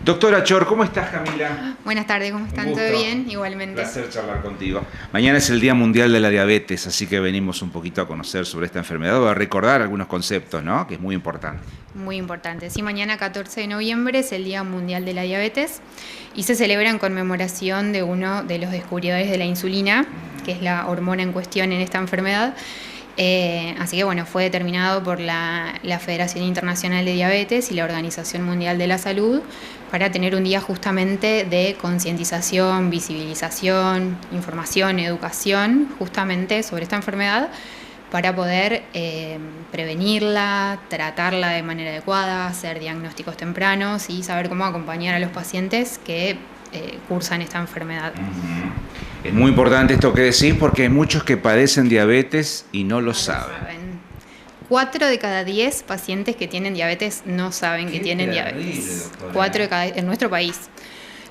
Doctora Chor, ¿cómo estás, Camila? Buenas tardes, ¿cómo están? ¿Todo bien? Igualmente. Un placer charlar contigo. Mañana es el Día Mundial de la Diabetes, así que venimos un poquito a conocer sobre esta enfermedad o a recordar algunos conceptos, ¿no? Que es muy importante. Muy importante. Sí, mañana 14 de noviembre es el Día Mundial de la Diabetes y se celebra en conmemoración de uno de los descubridores de la insulina, que es la hormona en cuestión en esta enfermedad. Así que bueno, fue determinado por la Federación Internacional de Diabetes y la Organización Mundial de la Salud para tener un día justamente de concientización, visibilización, información, educación justamente sobre esta enfermedad para poder prevenirla, tratarla de manera adecuada, hacer diagnósticos tempranos y saber cómo acompañar a los pacientes que cursan esta enfermedad. Es muy importante esto que decís porque hay muchos que padecen diabetes y no lo saben. 4 de cada 10 pacientes que tienen diabetes no saben que tienen diabetes. 4 de cada 10 en nuestro país.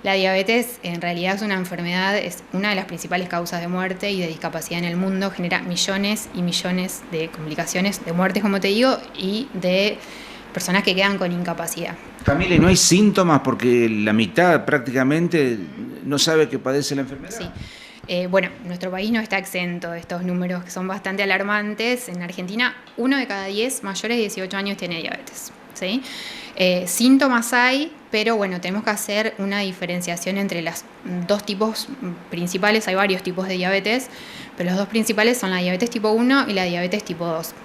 La diabetes en realidad es una enfermedad, es una de las principales causas de muerte y de discapacidad en el mundo, genera millones y millones de complicaciones, de muertes, como te digo, y de personas que quedan con incapacidad. Camila, ¿y no hay síntomas porque la mitad prácticamente no sabe que padece la enfermedad? Sí. Bueno, nuestro país no está exento de estos números que son bastante alarmantes. En Argentina, 1 de cada 10 mayores de 18 años tiene diabetes, ¿sí? Síntomas hay, pero bueno, tenemos que hacer una diferenciación entre los dos tipos principales. Hay varios tipos de diabetes, pero los dos principales son la diabetes tipo 1 y la diabetes tipo 2.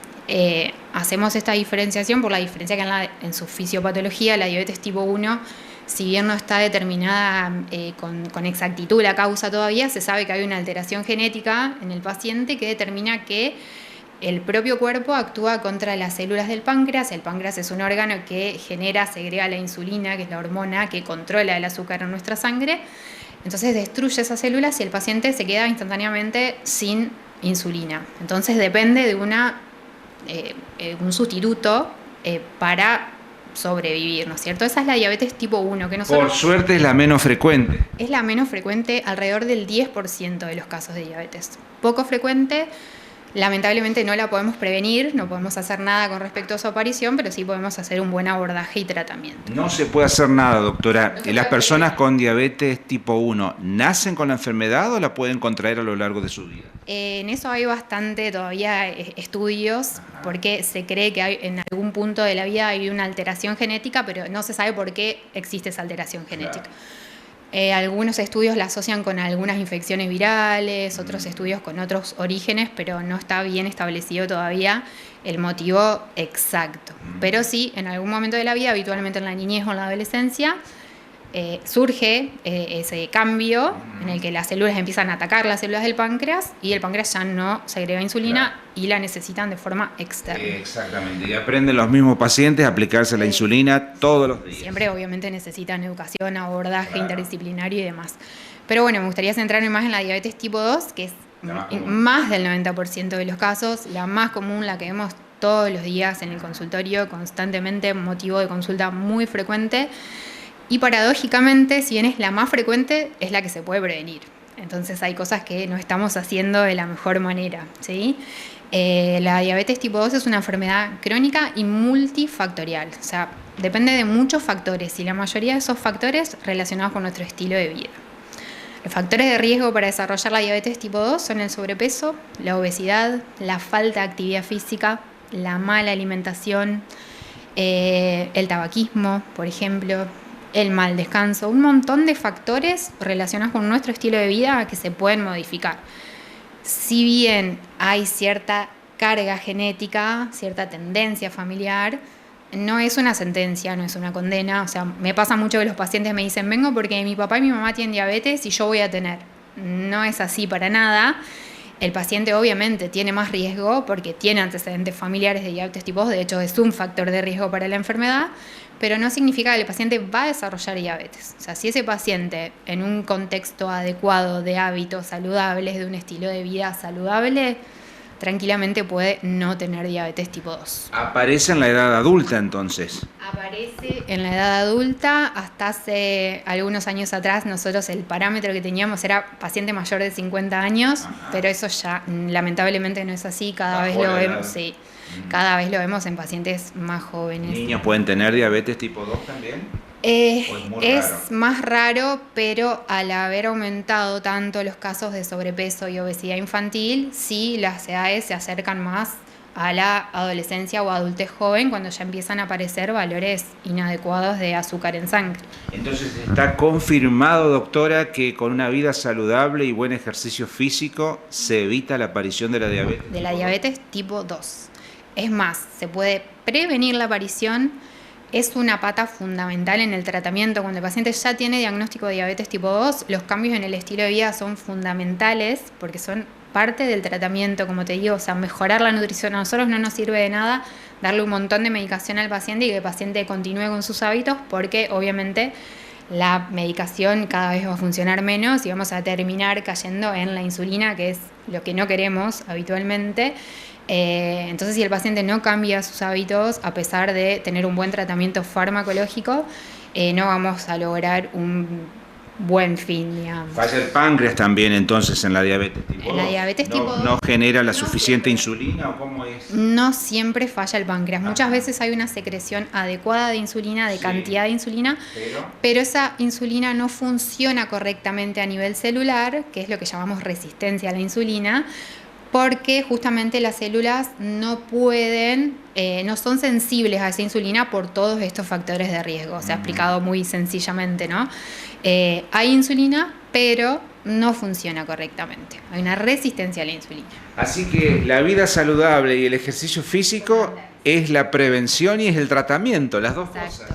Hacemos esta diferenciación por la diferencia que en su fisiopatología la diabetes tipo 1, si bien no está determinada con exactitud la causa todavía, se sabe que hay una alteración genética en el paciente que determina que el propio cuerpo actúa contra las células del páncreas. El páncreas es un órgano que segrega la insulina, que es la hormona que controla el azúcar en nuestra sangre. Entonces destruye esas células y el paciente se queda instantáneamente sin insulina. Entonces depende de un sustituto para sobrevivir, ¿no es cierto? Esa es la diabetes tipo 1. Que nosotros, por suerte es la menos frecuente. Es la menos frecuente, alrededor del 10% de los casos de diabetes. Poco frecuente, lamentablemente no la podemos prevenir, no podemos hacer nada con respecto a su aparición, pero sí podemos hacer un buen abordaje y tratamiento. No se puede hacer nada, doctora. ¿Las personas con diabetes tipo 1 nacen con la enfermedad o la pueden contraer a lo largo de su vida? En eso hay bastante todavía estudios, porque se cree que en algún punto de la vida hay una alteración genética, pero no se sabe por qué existe esa alteración genética. Algunos estudios la asocian con algunas infecciones virales, otros estudios con otros orígenes, pero no está bien establecido todavía el motivo exacto. Pero sí, en algún momento de la vida, habitualmente en la niñez o en la adolescencia, surge ese cambio en el que las células empiezan a atacar las células del páncreas y el páncreas ya no segrega insulina y la necesitan de forma externa. Exactamente, y aprenden los mismos pacientes a aplicarse la insulina todos los días. Siempre obviamente necesitan educación, abordaje interdisciplinario y demás. Pero bueno, me gustaría centrarme más en la diabetes tipo 2, que es más del 90% de los casos, la más común, la que vemos todos los días en el consultorio, constantemente, motivo de consulta muy frecuente. Y paradójicamente, si bien es la más frecuente, es la que se puede prevenir. Entonces hay cosas que no estamos haciendo de la mejor manera, ¿sí? La diabetes tipo 2 es una enfermedad crónica y multifactorial. O sea, depende de muchos factores y la mayoría de esos factores relacionados con nuestro estilo de vida. Los factores de riesgo para desarrollar la diabetes tipo 2 son el sobrepeso, la obesidad, la falta de actividad física, la mala alimentación, el tabaquismo, por ejemplo, el mal descanso, un montón de factores relacionados con nuestro estilo de vida que se pueden modificar. Si bien hay cierta carga genética, cierta tendencia familiar, no es una sentencia, no es una condena. O sea, me pasa mucho que los pacientes me dicen, vengo porque mi papá y mi mamá tienen diabetes y yo voy a tener. No es así para nada. El paciente obviamente tiene más riesgo porque tiene antecedentes familiares de diabetes tipo 2, de hecho es un factor de riesgo para la enfermedad, pero no significa que el paciente va a desarrollar diabetes. O sea, si ese paciente en un contexto adecuado de hábitos saludables, de un estilo de vida saludable, tranquilamente puede no tener diabetes tipo 2. ¿Aparece en la edad adulta entonces? Aparece en la edad adulta. Hasta hace algunos años atrás nosotros el parámetro que teníamos era paciente mayor de 50 años, pero eso ya lamentablemente no es así, cada vez lo vemos, sí. Cada vez lo vemos en pacientes más jóvenes. ¿Niños pueden tener diabetes tipo 2 también? Es más raro, pero al haber aumentado tanto los casos de sobrepeso y obesidad infantil, sí las edades se acercan más a la adolescencia o adultez joven cuando ya empiezan a aparecer valores inadecuados de azúcar en sangre. Entonces está confirmado, doctora, que con una vida saludable y buen ejercicio físico se evita la aparición de la diabetes. De la diabetes tipo 2. Es más, se puede prevenir la aparición. Es una pata fundamental en el tratamiento. Cuando el paciente ya tiene diagnóstico de diabetes tipo 2, los cambios en el estilo de vida son fundamentales porque son parte del tratamiento, como te digo, o sea, mejorar la nutrición. A nosotros no nos sirve de nada darle un montón de medicación al paciente y que el paciente continúe con sus hábitos porque obviamente la medicación cada vez va a funcionar menos y vamos a terminar cayendo en la insulina, que es lo que no queremos habitualmente. Entonces, si el paciente no cambia sus hábitos, a pesar de tener un buen tratamiento farmacológico, no vamos a lograr un buen fin, digamos. Falla el páncreas también, entonces, en la diabetes tipo 2. En la diabetes tipo 2. ¿No genera la suficiente insulina o cómo es? No siempre falla el páncreas. Muchas veces hay una secreción adecuada de insulina, de cantidad de insulina, pero esa insulina no funciona correctamente a nivel celular, que es lo que llamamos resistencia a la insulina, porque justamente las células no pueden, no son sensibles a esa insulina por todos estos factores de riesgo. Se ha explicado muy sencillamente, ¿no? Hay insulina, pero no funciona correctamente. Hay una resistencia a la insulina. Así que la vida saludable y el ejercicio físico es la prevención y es el tratamiento, las dos cosas.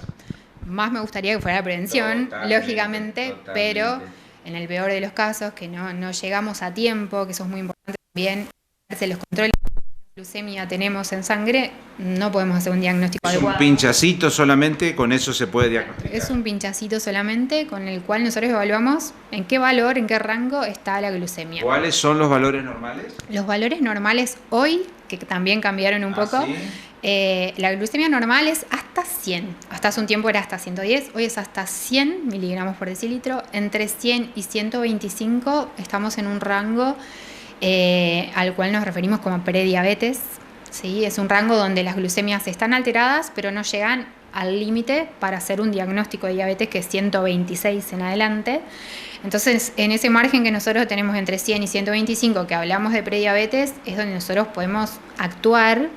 Más me gustaría que fuera la prevención, lógicamente, pero en el peor de los casos, que no llegamos a tiempo, que eso es muy importante también, hacerse los controles de glucemia tenemos en sangre, no podemos hacer un diagnóstico adecuado. Es un pinchacito solamente, con eso se puede diagnosticar. Es un pinchacito solamente con el cual nosotros evaluamos en qué valor, en qué rango está la glucemia. ¿Cuáles son los valores normales? Los valores normales hoy, que también cambiaron un poco, ¿sí? La glucemia normal es hasta 100. Hasta hace un tiempo era hasta 110, hoy es hasta 100 miligramos por decilitro. Entre 100 y 125 estamos en un rango al cual nos referimos como prediabetes. ¿Sí? Es un rango donde las glucemias están alteradas, pero no llegan al límite para hacer un diagnóstico de diabetes, que es 126 en adelante. Entonces, en ese margen que nosotros tenemos entre 100 y 125, que hablamos de prediabetes, es donde nosotros podemos actuar,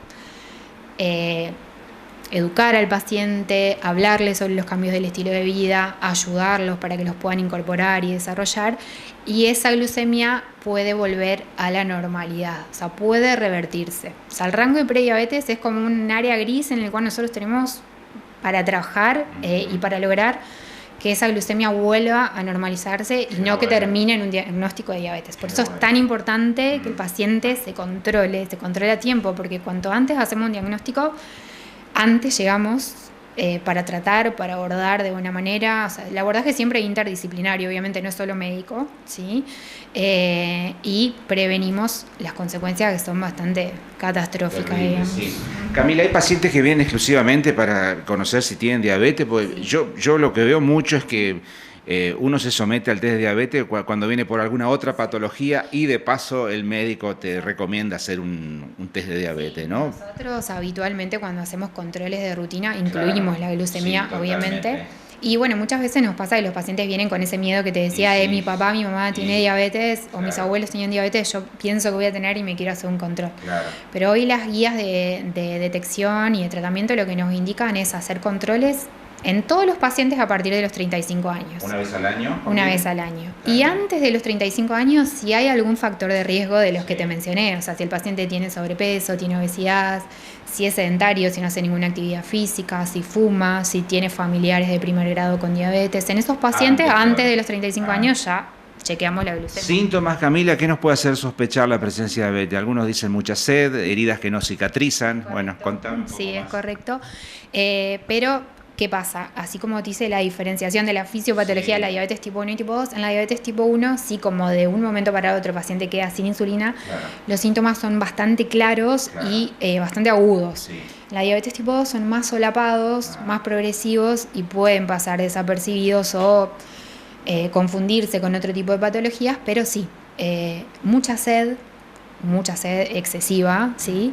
educar al paciente, hablarle sobre los cambios del estilo de vida, ayudarlos para que los puedan incorporar y desarrollar, y esa glucemia puede volver a la normalidad, o sea, puede revertirse. O sea, el rango de prediabetes es como un área gris en el cual nosotros tenemos para trabajar y para lograr que esa glucemia vuelva a normalizarse y no que termine en un diagnóstico de diabetes. Por eso es tan importante que el paciente se controle a tiempo, porque cuanto antes hacemos un diagnóstico, antes llegamos para tratar, para abordar de buena manera. O sea, el abordaje siempre es interdisciplinario, obviamente no es solo médico, ¿sí? Y prevenimos las consecuencias que son bastante catastróficas, digamos. Sí. Camila, ¿hay pacientes que vienen exclusivamente para conocer si tienen diabetes? Porque yo lo que veo mucho es que uno se somete al test de diabetes cuando viene por alguna otra patología y de paso el médico te recomienda hacer un test de diabetes, ¿no? Nosotros habitualmente cuando hacemos controles de rutina incluimos la glucemia, obviamente. Y bueno, muchas veces nos pasa que los pacientes vienen con ese miedo que te decía de mi papá, mi mamá tiene diabetes o mis abuelos tenían diabetes, yo pienso que voy a tener y me quiero hacer un control. Pero hoy las guías de detección y de tratamiento lo que nos indican es hacer controles en todos los pacientes a partir de los 35 años. ¿Una vez al año? Una vez al año. Y antes de los 35 años, si hay algún factor de riesgo de los que te mencioné, o sea, si el paciente tiene sobrepeso, tiene obesidad, si es sedentario, si no hace ninguna actividad física, si fuma, si tiene familiares de primer grado con diabetes, en esos pacientes antes de los 35 años ya chequeamos la glucemia. Síntomas, Camila, ¿qué nos puede hacer sospechar la presencia de diabetes? Algunos dicen mucha sed, heridas que no cicatrizan. Correcto. Bueno, contame un poco Sí, más. es correcto. Pero ¿qué pasa? Así como te hice la diferenciación de la fisiopatología de la diabetes tipo 1 y tipo 2, en la diabetes tipo 1, sí, como de un momento para otro el paciente queda sin insulina, los síntomas son bastante claros y bastante agudos. Sí. La diabetes tipo 2 son más solapados, más progresivos y pueden pasar desapercibidos o confundirse con otro tipo de patologías, pero sí, mucha sed excesiva, ¿sí?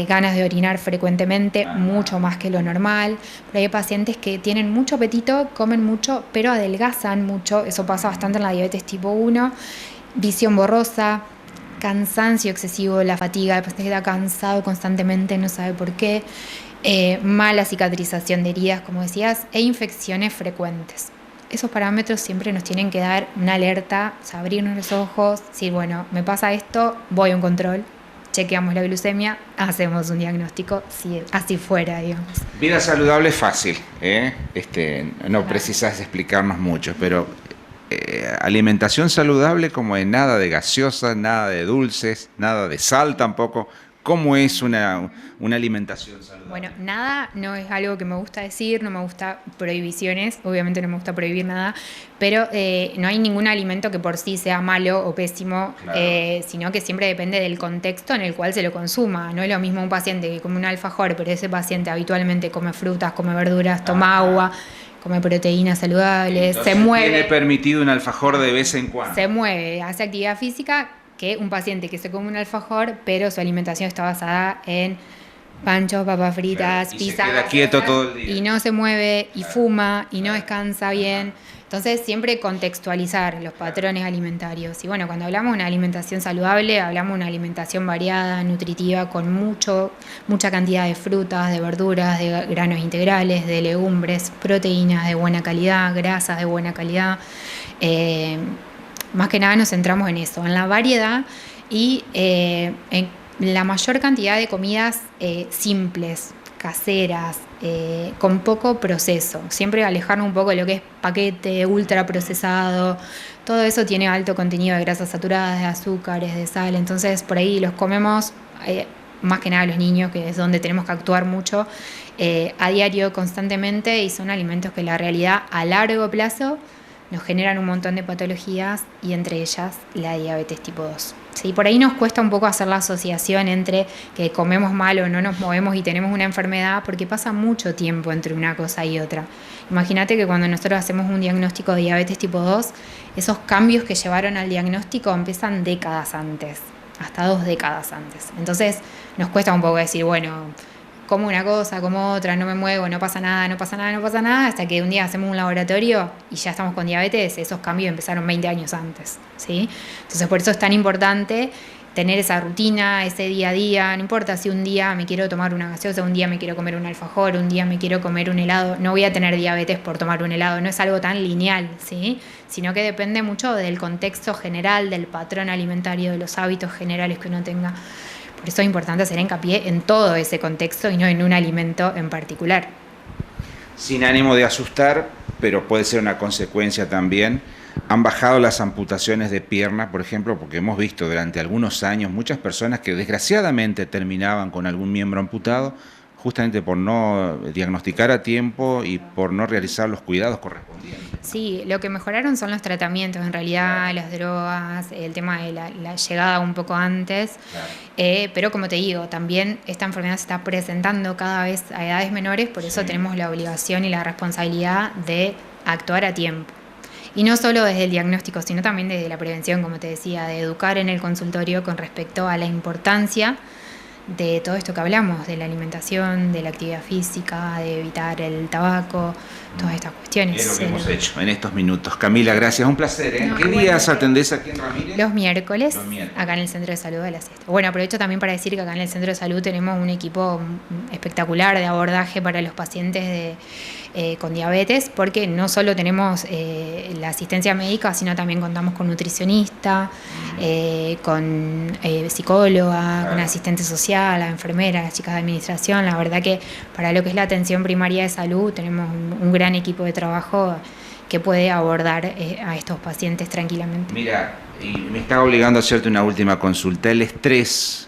ganas de orinar frecuentemente, mucho más que lo normal. Pero hay pacientes que tienen mucho apetito, comen mucho, pero adelgazan mucho. Eso pasa bastante en la diabetes tipo 1. Visión borrosa, cansancio excesivo, la fatiga, el paciente queda cansado constantemente, no sabe por qué. Mala cicatrización de heridas, como decías, e infecciones frecuentes. Esos parámetros siempre nos tienen que dar una alerta, o sea, abrirnos los ojos, decir, bueno, me pasa esto, voy a un control, chequeamos la glucemia, hacemos un diagnóstico, si así fuera, digamos. Vida saludable es fácil, no precisas explicarnos mucho, pero alimentación saludable, como es nada de gaseosa, nada de dulces, nada de sal tampoco. ¿Cómo es una alimentación saludable? Bueno, nada no es algo que me gusta decir, no me gusta prohibiciones, obviamente no me gusta prohibir nada, pero no hay ningún alimento que por sí sea malo o pésimo, claro. Sino que siempre depende del contexto en el cual se lo consuma. No es lo mismo un paciente que come un alfajor, pero ese paciente habitualmente come frutas, come verduras, toma agua, come proteínas saludables, entonces, se mueve. Tiene permitido un alfajor de vez en cuando. Se mueve, hace actividad física, que un paciente que se come un alfajor, pero su alimentación está basada en panchos, papas fritas, pizza. Se queda quieto todo el día. Y no se mueve, y fuma, y no descansa bien. Entonces, siempre contextualizar los patrones alimentarios. Y bueno, cuando hablamos de una alimentación saludable, hablamos de una alimentación variada, nutritiva, con mucha cantidad de frutas, de verduras, de granos integrales, de legumbres, proteínas de buena calidad, grasas de buena calidad. Más que nada nos centramos en eso, en la variedad y en la mayor cantidad de comidas simples, caseras, con poco proceso. Siempre alejarnos un poco de lo que es paquete, ultra procesado. Todo eso tiene alto contenido de grasas saturadas, de azúcares, de sal. Entonces por ahí los comemos, más que nada los niños, que es donde tenemos que actuar mucho, a diario, constantemente, y son alimentos que la realidad a largo plazo nos generan un montón de patologías y entre ellas la diabetes tipo 2. ¿Sí? Por ahí nos cuesta un poco hacer la asociación entre que comemos mal o no nos movemos y tenemos una enfermedad, porque pasa mucho tiempo entre una cosa y otra. Imagínate que cuando nosotros hacemos un diagnóstico de diabetes tipo 2, esos cambios que llevaron al diagnóstico empiezan décadas antes, hasta 2 décadas antes. Entonces nos cuesta un poco decir, bueno, como una cosa, como otra, no me muevo, no pasa nada, hasta que un día hacemos un laboratorio y ya estamos con diabetes. Esos cambios empezaron 20 años antes, ¿sí? Entonces por eso es tan importante tener esa rutina, ese día a día. No importa si un día me quiero tomar una gaseosa, un día me quiero comer un alfajor, un día me quiero comer un helado, no voy a tener diabetes por tomar un helado, no es algo tan lineal, ¿sí? Sino que depende mucho del contexto general, del patrón alimentario, de los hábitos generales que uno tenga. Por eso es importante hacer hincapié en todo ese contexto y no en un alimento en particular. Sin ánimo de asustar, pero puede ser una consecuencia también, han bajado las amputaciones de pierna, por ejemplo, porque hemos visto durante algunos años muchas personas que desgraciadamente terminaban con algún miembro amputado, justamente por no diagnosticar a tiempo y por no realizar los cuidados correspondientes. Sí, lo que mejoraron son los tratamientos, en realidad, las drogas, el tema de la llegada un poco antes, pero como te digo, también esta enfermedad se está presentando cada vez a edades menores, por eso tenemos la obligación y la responsabilidad de actuar a tiempo. Y no solo desde el diagnóstico, sino también desde la prevención, como te decía, de educar en el consultorio con respecto a la importancia de todo esto que hablamos, de la alimentación, de la actividad física, de evitar el tabaco, todas estas cuestiones. Es lo que hemos hecho en estos minutos. Camila, gracias, un placer. No, ¿Qué días atendés aquí en Ramírez? Los miércoles, acá en el Centro de Salud de la Siesta. Bueno, aprovecho también para decir que acá en el Centro de Salud tenemos un equipo espectacular de abordaje para los pacientes con diabetes, porque no solo tenemos la asistencia médica, sino también contamos con nutricionista, con psicóloga, con asistente social, la enfermera, las chicas de administración. La verdad que para lo que es la atención primaria de salud tenemos un gran equipo de trabajo que puede abordar a estos pacientes tranquilamente. Mira, y me está obligando a hacerte una última consulta. El estrés,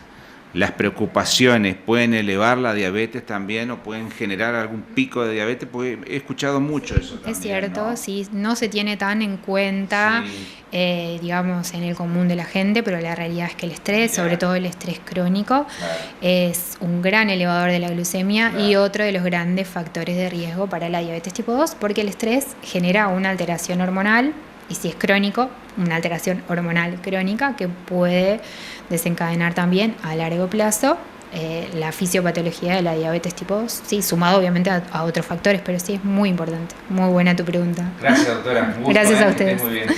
las preocupaciones, ¿pueden elevar la diabetes también o pueden generar algún pico de diabetes? Porque he escuchado mucho eso también. Es cierto, ¿no? Sí, no se tiene tan en cuenta, digamos, en el común de la gente, pero la realidad es que el estrés, sobre todo el estrés crónico, es un gran elevador de la glucemia y otro de los grandes factores de riesgo para la diabetes tipo 2, porque el estrés genera una alteración hormonal, y si es crónico, una alteración hormonal crónica que puede desencadenar también a largo plazo la fisiopatología de la diabetes tipo 2, sí, sumado obviamente a otros factores, pero sí es muy importante. Muy buena tu pregunta. Gracias, doctora. Gracias a ustedes. Muy bien.